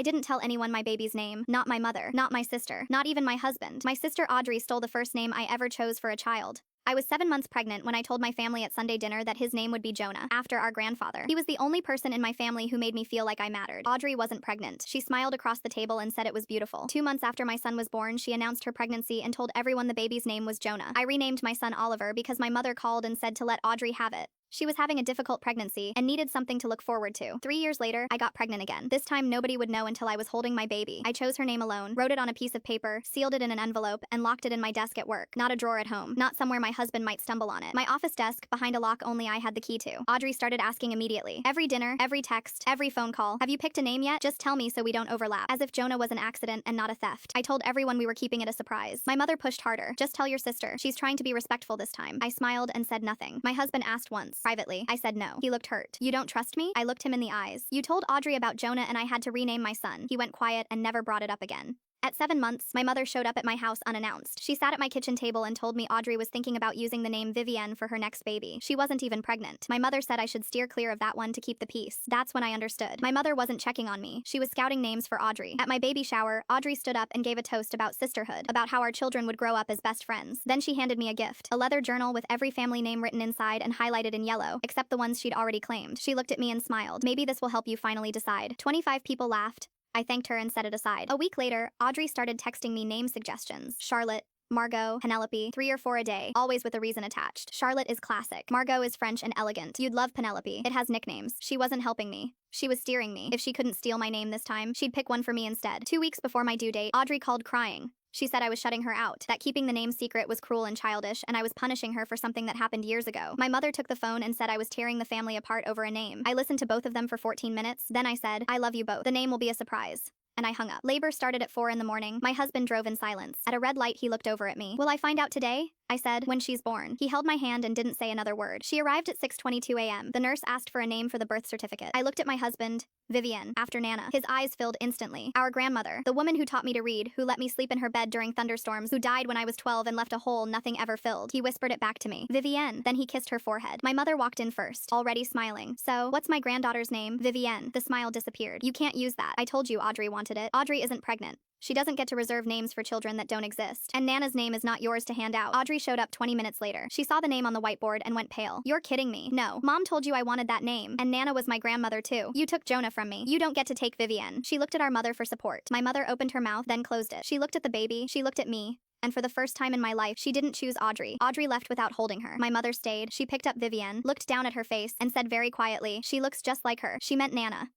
I didn't tell anyone my baby's name, not my mother, not my sister, not even my husband. My sister Audrey stole the first name I ever chose for a child. I was 7 months pregnant when I told my family at Sunday dinner that his name would be Jonah, after our grandfather. He was the only person in my family who made me feel like I mattered. Audrey wasn't pregnant. She smiled across the table and said it was beautiful. 2 months after my son was born, she announced her pregnancy and told everyone the baby's name was Jonah. I renamed my son Oliver because my mother called and said to let Audrey have it. She was having a difficult pregnancy and needed something to look forward to. 3 years later, I got pregnant again. This time, nobody would know until I was holding my baby. I chose her name alone, wrote it on a piece of paper, sealed it in an envelope, and locked it in my desk at work. Not a drawer at home. Not somewhere my husband might stumble on it. My office desk, behind a lock only I had the key to. Audrey started asking immediately. Every dinner, every text, every phone call. Have you picked a name yet? Just tell me so we don't overlap. As if Jonah was an accident and not a theft. I told everyone we were keeping it a surprise. My mother pushed harder. Just tell your sister. She's trying to be respectful this time. I smiled and said nothing. My husband asked once. Privately. I said no. He looked hurt. You don't trust me? I looked him in the eyes. You told Audrey about Jonah and I had to rename my son. He went quiet and never brought it up again. At 7 months, my mother showed up at my house unannounced. She sat at my kitchen table and told me Audrey was thinking about using the name Vivienne for her next baby. She wasn't even pregnant. My mother said I should steer clear of that one to keep the peace. That's when I understood. My mother wasn't checking on me. She was scouting names for Audrey. At my baby shower, Audrey stood up and gave a toast about sisterhood, about how our children would grow up as best friends. Then she handed me a gift, a leather journal with every family name written inside and highlighted in yellow, except the ones she'd already claimed. She looked at me and smiled. Maybe this will help you finally decide. 25 people laughed. I thanked her and set it aside. A week later, Audrey started texting me name suggestions. Charlotte, Margot, Penelope, 3 or 4 a day, always with a reason attached. Charlotte is classic. Margot is French and elegant. You'd love Penelope. It has nicknames. She wasn't helping me. She was steering me. If she couldn't steal my name this time, she'd pick one for me instead. 2 weeks before my due date, Audrey called crying. She said I was shutting her out, that keeping the name secret was cruel and childish, and I was punishing her for something that happened years ago. My mother took the phone and said I was tearing the family apart over a name. I listened to both of them for 14 minutes, then I said, I love you both. The name will be a surprise. And I hung up. Labor started at 4 in the morning. My husband drove in silence. At a red light, he looked over at me. Will I find out today? I said, when she's born. He held my hand and didn't say another word. She arrived at 6:22 a.m. The nurse asked for a name for the birth certificate. I looked at my husband, Vivienne, after Nana. His eyes filled instantly. Our grandmother, the woman who taught me to read, who let me sleep in her bed during thunderstorms, who died when I was 12 and left a hole nothing ever filled. He whispered it back to me. Vivienne. Then he kissed her forehead. My mother walked in first, already smiling. So, what's my granddaughter's name? Vivienne. The smile disappeared. You can't use that. I told you Audrey wanted it. Audrey isn't pregnant. She doesn't get to reserve names for children that don't exist. And Nana's name is not yours to hand out. Audrey showed up 20 minutes later. She saw the name on the whiteboard and went pale. You're kidding me. No. Mom told you I wanted that name. And Nana was my grandmother too. You took Jonah from me. You don't get to take Vivienne. She looked at our mother for support. My mother opened her mouth, then closed it. She looked at the baby. She looked at me. And for the first time in my life, she didn't choose Audrey. Audrey left without holding her. My mother stayed. She picked up Vivienne, looked down at her face, and said very quietly, she looks just like her. She meant Nana.